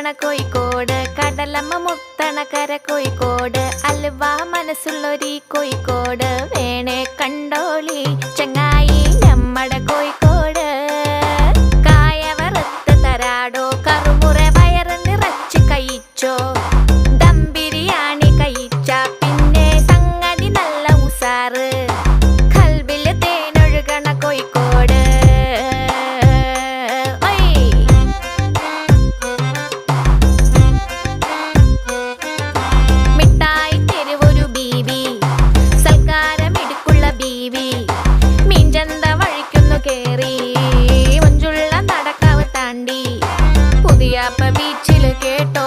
മുത്തണ കോഴിക്കോട്, കടലമ്മ മുത്തണ കര കോഴിക്കോട്, അലുവ മനസ്സുള്ളൊരീ കോഴിക്കോട്, വേണേ കണ്ടോളി ചങ്ങായി നമ്മടെ കോഴിക്കോട്. കായ വറുത്ത് തരാടോ, കറുമുറ വയറ് നിറച്ച് കഴിച്ചോ, ദം ബിരിയാണി കഴിച്ച പിന്നെ സംഗതി നല്ല ഉസാറ്, കൽബില് തേനൊഴുകണ കോഴിക്കോട്. മിഠായി തെരുവൊരു ബീവി, സൽക്കാരമിടുക്കുള്ള ബീവി, മീൻചന്ത വഴിക്കുന്നു കേറി, മഞ്ചുള്ള നടക്കാവ് താണ്ടി, പുതിയാപ്പ ബീച്ചില് കേട്ടോ